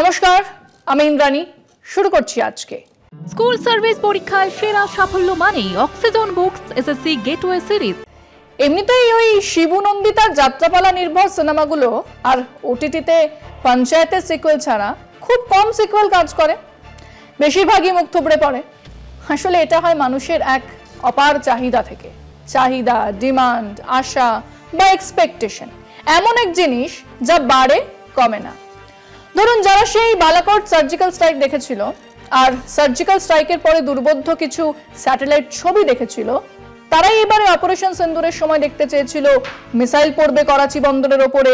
নমস্কার, আমি ইন্দ্রাণী। শুরু করছি আজকে। স্কুল সার্ভিস পরীক্ষায় সেরা সাফল্য মানেই oxygen books SSC gateway series. এমনিতেই ওই শিবু নন্দিতার যাত্রাপালা নির্ভর সিনেমাগুলো আর ওটিটিতে পঞ্চায়েতের সিকুয়েল ছাড়া খুব কম সিকুয়েল কাজ করে, বেশিরভাগই মুখ থুবড়ে পড়ে। আসলে এটা হয় মানুষের এক অপার চাহিদা থেকে। চাহিদা, ডিমান্ড, আশা বা এক্সপেকটেশন এমন এক জিনিস যা বাড়ে, কমে না। ধরুন, যারা সেই বালাকোট সার্জিক্যাল স্ট্রাইক দেখেছিল আর সার্জিক্যাল স্ট্রাইকের পরে দুর্বোধ্য কিছু স্যাটেলাইট ছবি দেখেছিল, তারাই এবারে অপারেশন সিন্দুরের সময় দেখতে চেয়েছিল মিসাইল পড়বে করাচি বন্দরের ওপরে,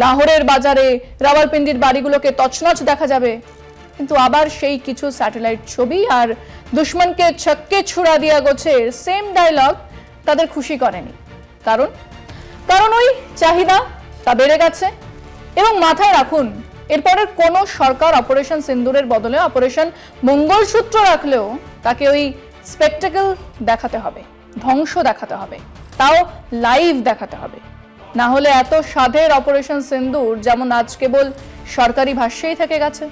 লাহোরের বাজারে, রাওয়ালপিন্ডির বাড়িগুলোকে তছনছ দেখা যাবে। কিন্তু আবার সেই কিছু স্যাটেলাইট ছবি আর দুশ্মনকে ছক্কে ছুড়া দিয়া গোছের সেম ডায়লগ তাদের খুশি করেনি। কারণ ওই চাহিদা তা বেড়ে গেছে। এবং মাথায় রাখুন, এরপরের কোন সরকার অপারেশন সিন্দুরের বদলে অপারেশন মঙ্গলসূত্র রাখলেও তাকে ওই স্পেকটেকল দেখাতে হবে, ধ্বংস দেখাতে হবে, তাও লাইভ দেখাতে হবে। না হলে এত সাধের অপারেশন সিন্দুর যেমন আজ কেবল সরকারি ভাষ্যেই থেকে গেছে,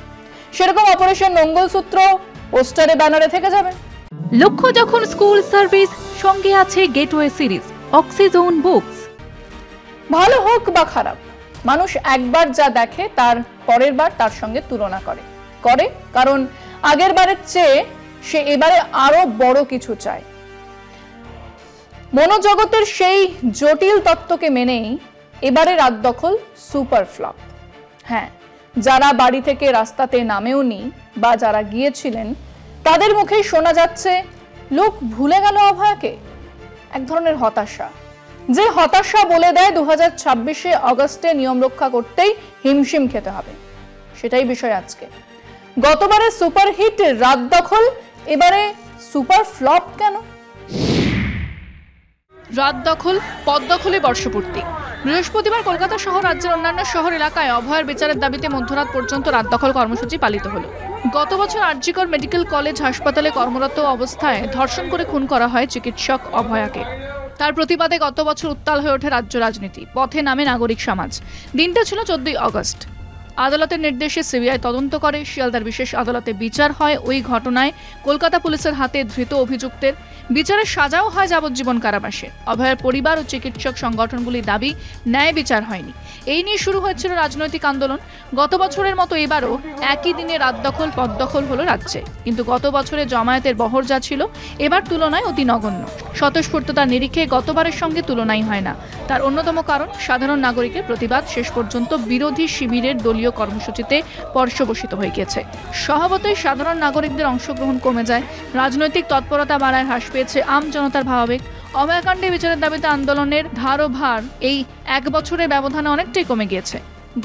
সেরকম অপারেশন মঙ্গলসূত্র পোস্টারে ব্যানারে থেকে যাবে। লক্ষ্য যখন স্কুল সার্ভিস, সঙ্গে আছে গেটওয়ে সিরিজ অক্সিজন বুকস। ভালো হোক বা খারাপ, মানুষ একবার যা দেখে তার পরের বার তার সঙ্গে তুলনা করে, কারণ আগের বারের চেয়ে সে এবারে আরো বড় কিছু চায়। মনোজগতের সেই জটিল তত্ত্বকে মেনেই এবারে রাত দখল সুপার ফ্লপ। হ্যাঁ, যারা বাড়ি থেকে রাস্তাতে নামেওনি বা যারা গিয়েছিলেন তাদের মুখেই শোনা যাচ্ছে লোক ভুলে গেল অভয়াকে। এক ধরনের হতাশা, যে হতাশা বলে দেয় 2026 অগস্টে নিয়ম রক্ষা করতেই হিমশিম খেতে হবে। সেটাই বিষয় আজকে। গতবারে সুপার হিট রাত দখল, এবারে সুপার ফ্লপ কেন? রাত দখল, পদ দখলে বর্ষপূর্তি। বৃহস্পতিবার কলকাতা সহ রাজ্যের অন্যান্য শহর এলাকায় অভয়ার বিচারের দাবিতে মধ্যরাত পর্যন্ত রাত দখল কর্মসূচি পালিত হলো। গত বছর আরজিকর মেডিকেল কলেজ হাসপাতালে কর্মরত অবস্থায় ধর্ষণ করে খুন করা হয় চিকিৎসক অভয়াকে। তার প্রতিবাদে গত বছর উত্তাল হয়ে ওঠে রাজ্য রাজনীতি, পথে নামে নাগরিক সমাজ। দিনটা ছিল 14 অগস্ট। আদালতের নির্দেশে সিবিআই তদন্ত করে, শিয়ালদার বিশেষ আদালতে বিচার হয়। ওই ঘটনায় কলকাতা পুলিশের হাতে ধৃত অভিযুক্তের বিচারের সাজাও হয় যাবজ্জীবন কারাবাসে। অভয়ের পরিবার ও চিকিৎসক সংগঠনগুলির দাবি ন্যায় বিচার হয়নি। এই নিয়ে শুরু হয়েছিল রাজনৈতিক আন্দোলন। গত বছরের মতো এবারও একই দিনে রাত দখল, পদ দখল হলো রাজ্যে। কিন্তু গত বছরে জমায়েতের বহর যা ছিল, এবার তুলনায় অতি নগণ্য। স্বতঃস্ফূর্ততার নিরিখে গতবারের সঙ্গে তুলনাই হয় না। তার অন্যতম কারণ সাধারণ নাগরিকের প্রতিবাদ শেষ পর্যন্ত বিরোধী শিবিরের দলীয় কর্মসূচিতে পর্যবসিত হয়ে গেছে। স্বভাবতই সাধারণ নাগরিকদের অংশগ্রহণ কমে যায়, রাজনৈতিক তৎপরতা বাড়ায়, হ্রাস পেয়েছে আম জনতার ভাবাবেগ। অভয়াকাণ্ডে বিচারের দাবিতে আন্দোলনের ধার ও ভার এই এক বছরের ব্যবধানে অনেকটাই কমে গিয়েছে।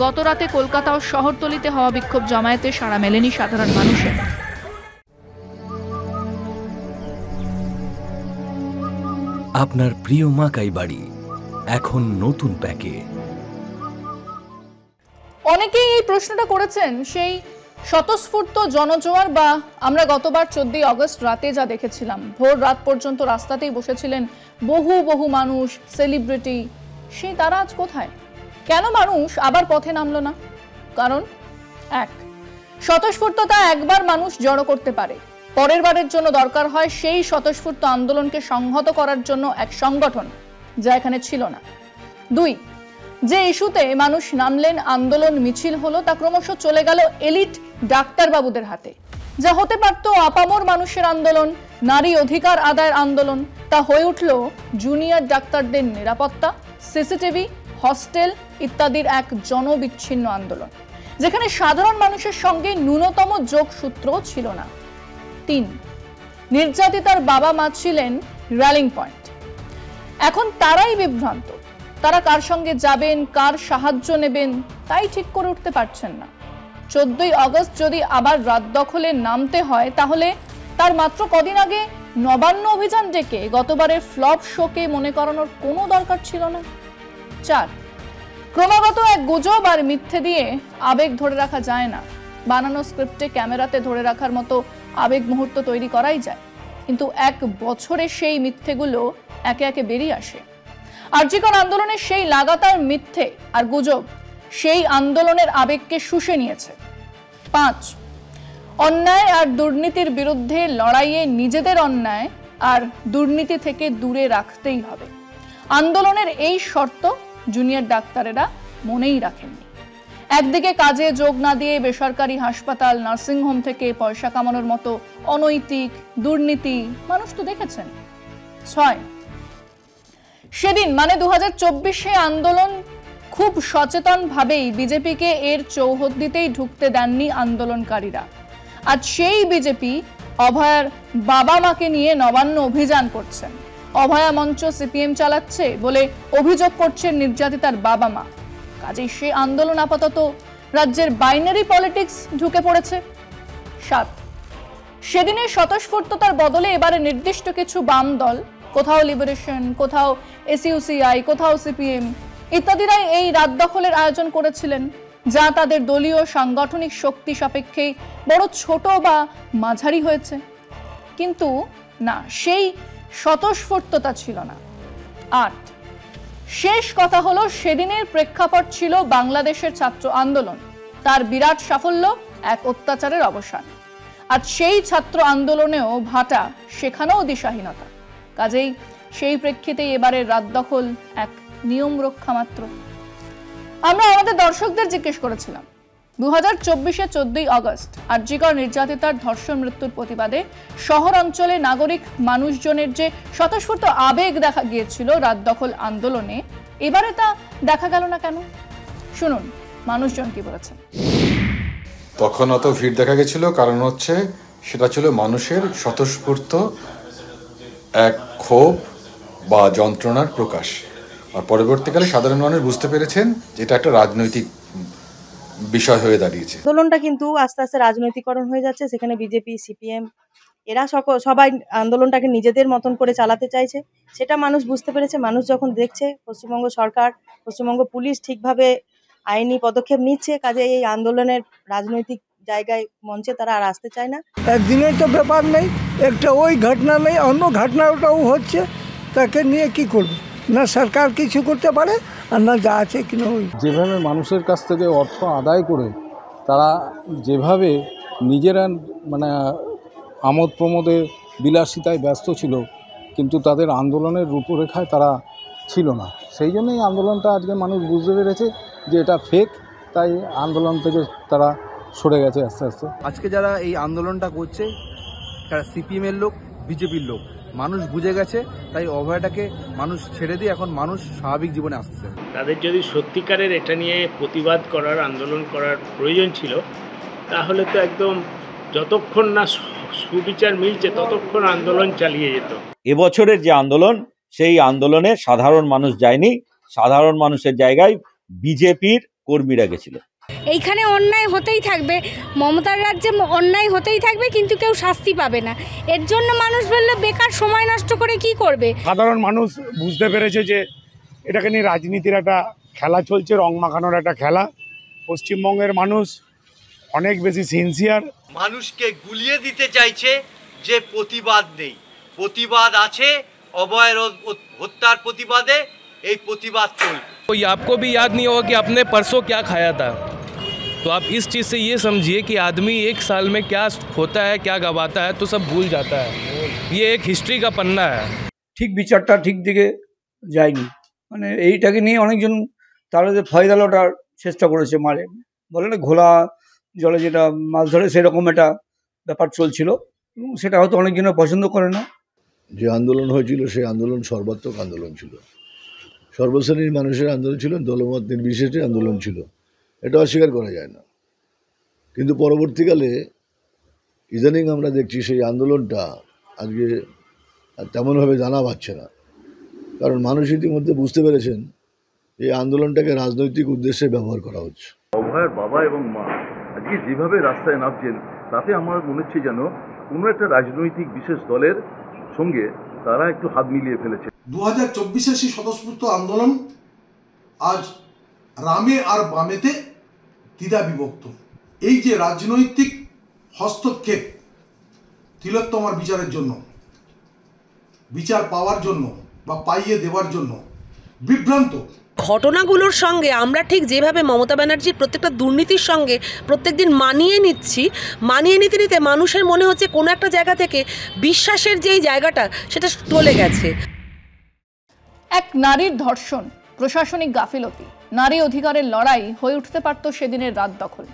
গত রাতে কলকাতা ও শহরতলিতে হওয়া বিক্ষোভ জমায়েতে সাড়া মেলেনি সাধারণ মানুষের। আপনার প্রিয় মাকাই বাড়ি এখন নতুন প্যাকে। অনেকেই এই প্রশ্নটা করেছেন সেই স্বতঃস্ফূর্ত জনজোয়ার বা আমরা গতবার 14 অগস্ট রাতে যা দেখেছিলাম, ভোর রাত পর্যন্ত রাস্তাতেই বসেছিলেন বহু মানুষ, সেলিব্রিটি, সেই তারা আজ কোথায়? কেন মানুষ আবার পথে নামলো না? কারণ এক, স্বতঃস্ফূর্ততা একবার মানুষ জড়ো করতে পারে, পরের বারের জন্য দরকার হয় সেই স্বতঃস্ফূর্ত আন্দোলনকে সংহত করার জন্য এক সংগঠন, যা এখানে ছিল না। দুই, যে ইস্যুতে মানুষ নামলেন, আন্দোলন মিছিল হলো, তা ক্রমশ চলে গেল এলিট ডাক্তারবাবুদের হাতে। যা হতে পারত আপামর মানুষের আন্দোলন, নারী অধিকার আদায়ের আন্দোলন, তা হয়ে উঠল জুনিয়র ডাক্তারদের নিরাপত্তা, সিসিটিভি, হস্টেল ইত্যাদির এক জনবিচ্ছিন্ন আন্দোলন, যেখানে সাধারণ মানুষের সঙ্গে ন্যূনতম যোগসূত্রও ছিল না। তিন, নির্যাতিতার বাবা মা ছিলেন র্যালিং পয়েন্ট। এখন তারাই বিভ্রান্ত। তারা কার সঙ্গে যাবেন, কার সাহায্য নেবেন, তাই ঠিক করে উঠতে পারছেন না। 14 অগস্ট যদি আবার রাত দখলে নামতে হয়, তাহলে তার মাত্র কদিন আগে নবান্ন অভিযান ডেকে গতবারের ফ্লপ শোকে মনে করানোর কোনো দরকার ছিল না। 4, ক্রমাগত এক গুজব আর মিথ্যে দিয়ে আবেগ ধরে রাখা যায় না। বানানো স্ক্রিপ্টে ক্যামেরাতে ধরে রাখার মতো আবেগ মুহূর্ত তৈরি করাই যায়, কিন্তু এক বছরে সেই মিথ্যেগুলো একে একে বেরিয়ে আসে। আরজিকর আন্দোলনের সেই লাগাতার মিথ্যে আর গুজব সেই আন্দোলনের আবেগকে শুষে নিয়েছে। 5, অন্যায় আর দুর্নীতির বিরুদ্ধে লড়াইয়ে নিজেদের অন্যায় আর দুর্নীতি থেকে দূরে রাখতেই হবে। আন্দোলনের এই শর্ত জুনিয়র ডাক্তারেরা মনেই রাখেননি। একদিকে কাজে যোগ না দিয়ে বেসরকারি হাসপাতাল, নার্সিংহোম থেকে পয়সা কামানোর মতো অনৈতিক দুর্নীতি মানুষ তো দেখেছেন। 6, সেদিন মানে 2024-এ আন্দোলন খুব সচেতনভাবেই বিজেপিকে এর চৌহদ্দিতেই ঢুকতে দেননি আন্দোলনকারীরা। আজ সেই বিজেপি অভয়ার বাবা মাকে নিয়ে নবান্ন অভিযান করছেন। অভয়া মঞ্চ সিপিএম চালাচ্ছে বলে অভিযোগ করছেন নির্যাতিতার বাবা মা। কাজেই সে আন্দোলন আপাতত রাজ্যের বাইনারি পলিটিক্স ঢুকে পড়েছে। 7, সেদিনের স্বতঃস্ফূর্ততার বদলে এবারে নির্দিষ্ট কিছু বাম দল, কোথাও লিবারেশন, কোথাও এসইউসিআই, কোথাও সিপিএম ইত্যাদিরাই এই রাত দখলের আয়োজন করেছিলেন, যা তাদের দলীয় সাংগঠনিক শক্তি সাপেক্ষেই বড় ছোট বা মাঝারি হয়েছে। কিন্তু না, সেই স্বতঃস্ফূর্ততা ছিল না। 8, শেষ কথা হলো, সেদিনের প্রেক্ষাপট ছিল বাংলাদেশের ছাত্র আন্দোলন, তার বিরাট সাফল্য, এক অত্যাচারের অবসান। আর সেই ছাত্র আন্দোলনেও ভাটা, সেখানেও দিশাহীনতা। কাজেই সেই প্রেক্ষিতেই এবারের রাত দখল এক নিয়ম রক্ষা মাত্র। আমরা আমাদের দর্শকদের জিজ্ঞেস করেছিলাম 2024-এ 14ই আগস্ট আরজিকর নির্যাতিতার ধর্ষণ মৃত্যুর প্রতিবাদে শহর অঞ্চলে নাগরিক মানুষজনের যে স্বতঃস্ফূর্ত আবেগ দেখা গিয়েছিল রাত দখল আন্দোলনে, এবারে তা দেখা গেল না কেন? শুনুন মানুষজন কি বলেছেন। তখন অত ভিড় দেখা গেছিল কারণ হচ্ছে সেটা ছিল মানুষের স্বতঃস্ফূর্ত এক ক্ষোভ বা যন্ত্রণার প্রকাশ। আর পরবর্তীকালে সাধারণ মানুষ বুঝতে পেরেছেন যে এটা একটা রাজনৈতিক বিষয় হয়ে দাঁড়িয়েছে। আন্দোলনটা কিন্তু আস্তে আস্তে রাজনৈতিকরণ হয়ে যাচ্ছে। সেখানে বিজেপি, সিপিএম এরা সবাই আন্দোলনটাকে নিজেদের মতন করে চালাতে চাইছে, সেটা মানুষ বুঝতে পেরেছে। মানুষ যখন দেখছে পশ্চিমবঙ্গ সরকার, পশ্চিমবঙ্গ পুলিশ ঠিকভাবে আইনি পদক্ষেপ নিচ্ছে, কাজে এই আন্দোলনের রাজনৈতিক জায়গায় মঞ্চে তারা আর আসতে চায় না। একদিনের তো ব্যাপার নেই, একটা ওই ঘটনা নেই, অন্য ঘটনাটাও হচ্ছে, তাকে নিয়ে কি করবে? না সরকার কিছু করতে পারে আর না যা আছে কিনা ওই যেভাবে মানুষের কাছ থেকে অর্থ আদায় করে তারা যেভাবে নিজেরা মানে আমোদ প্রমোদে বিলাসিতায় ব্যস্ত ছিল, কিন্তু তাদের আন্দোলনের রূপরেখায় তারা ছিল না। সেই জন্যই আন্দোলনটা আজকে মানুষ বুঝতে পেরেছে যে এটা ফেক, তাই আন্দোলন থেকে তারা সরে গেছে আস্তে আস্তে। আজকে যারা এই আন্দোলনটা করছে তারা সিপিএমের লোক, বিজেপির লোক, মানুষ বুঝে গেছে। তাই অভয়টাকে মানুষ ছেড়ে দিয়ে এখন মানুষ স্বাভাবিক জীবনে আসছে। তাদের যদি সত্যিকারের এটা নিয়ে প্রতিবাদ করার, আন্দোলন করার প্রয়োজন ছিল, তাহলে তো একদম যতক্ষণ না সুবিচার মিলছে ততক্ষণ আন্দোলন চালিয়ে যেত। এবছরের যে আন্দোলন, সেই আন্দোলনে সাধারণ মানুষ যায়নি, সাধারণ মানুষের জায়গায় বিজেপির কর্মীরা গেছিল। এইখানে অন্যায় হতেই থাকবে, মমতার রাজ্যে অন্যায় হতেই থাকবে, কিন্তু কেউ শাস্তি পাবে না। এর জন্য মানুষ বললে বেকার সময় নষ্ট করে কি করবে? সাধারণ মানুষ বুঝতে পেরেছে যে এটাকে নিয়ে রাজনীতির একটা খেলা চলছে, রং মাখানোর একটা খেলা। পশ্চিমবঙ্গের মানুষ অনেক বেশি সিনসিয়ার। মানুষকে গুলিয়ে দিতে চাইছে যে প্রতিবাদ নেই, প্রতিবাদ আছে। অভয়ের হত্যার প্রতিবাদে এই প্রতিবাদ চলবে। आपको भी याद नहीं होगा कि आपने परसों क्या खाया था, तो आप इस चीज़ से ये समझिए कि आदमी एक साल में क्या होता है, क्या गवाता है, तो सब भूल जाता है। ये एक हिस्ट्री का पन्ना है। ঠিক বিচারটা ঠিক দিকে যায়নি, মানে এইটাকে নিয়ে অনেকজন তাহলে ফয়দালোটার চেষ্টা করেছে, মারে বলে না ঘোলা জলে যেটা মাছ ধরে, সেরকম একটা ব্যাপার চলছিল এবং সেটা হয়তো অনেকজনের পছন্দ করে না। যে আন্দোলন হয়েছিল সেই আন্দোলন সর্বাত্মক আন্দোলন ছিল, সর্বশ্রেণীর মানুষের আন্দোলন ছিল, দলমত নির্বিশেষে আন্দোলন ছিল, এটা অস্বীকার করা যায় না। কিন্তু পরবর্তীকালে ইদানিং আমরা দেখছি সেই আন্দোলনটা আজকে তেমনভাবে জানা পাচ্ছে না, কারণ মানুষ ইতিমধ্যে বুঝতে পেরেছেন এই আন্দোলনটাকে রাজনৈতিক উদ্দেশ্যে ব্যবহার করা হচ্ছে। অভয়ের বাবা এবং মা আজকে যেভাবে রাস্তায় নামছেন, তাতে আমার মনে হচ্ছে যেন কোনো একটা রাজনৈতিক বিশেষ দলের সঙ্গে তারা একটু হাত মিলিয়ে ফেলেছে। 2024-এর সেই স্বতঃস্ফূর্ত আন্দোলন আজ রামে আর বামেতে দ্বিধা বিভক্ত। এই যে রাজনৈতিক হস্তক্ষেপ তিলোত্তমার বিচারের জন্য, বিচার পাওয়ার জন্য বা পাইয়ে দেওয়ার জন্য বিভ্রান্ত ঘটনাগুলোর সঙ্গে আমরা ঠিক যেভাবে মমতা ব্যানার্জির প্রত্যেকটা দুর্নীতির সঙ্গে প্রত্যেকদিন মানিয়ে নিতে নিতে মানুষের মনে হচ্ছে কোনো একটা জায়গা থেকে বিশ্বাসের যেই জায়গাটা সেটা টলে গেছে। এক নারীর ধর্ষণ, প্রশাসনিক গাফিলতি, নারী অধিকারের লড়াই হয়ে উঠতে পারত সেদিনের রাত দখল,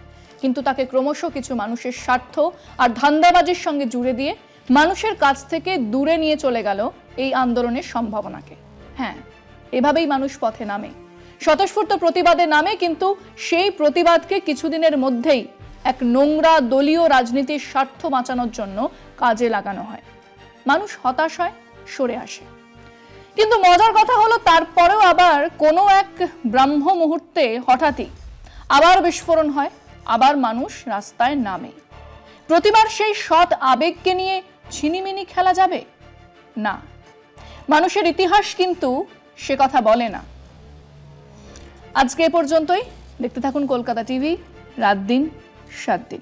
কিন্তু তাকে ক্রমশ কিছু মানুষের স্বার্থ আর ধান্দাবাজির সঙ্গে জুড়ে দিয়ে মানুষের কাছ থেকে দূরে নিয়ে চলে গেল এই আন্দোলনের সম্ভাবনাকে। হ্যাঁ, এভাবেই মানুষ পথে নামে, স্বতঃস্ফূর্ত প্রতিবাদে নামে, কিন্তু সেই প্রতিবাদকে কিছুদিনের মধ্যেই এক নোংরা দলীয় রাজনীতির স্বার্থ বাঁচানোর জন্য কাজে লাগানো হয়। মানুষ হতাশ হয়, সরে আসে। কিন্তু মজার কথা হলো, তারপরেও আবার কোনো এক ব্রাহ্ম মুহূর্তে হঠাৎই আবার বিস্ফোরণ হয়, আবার মানুষ রাস্তায় নামে। প্রতিবার সেই সৎ আবেগকে নিয়ে ছিনিমিনি খেলা যাবে না। মানুষের ইতিহাস কিন্তু সে কথা বলে না। আজকে এ পর্যন্তই। দেখতে থাকুন কলকাতা টিভি, রাত দিন 7 দিন।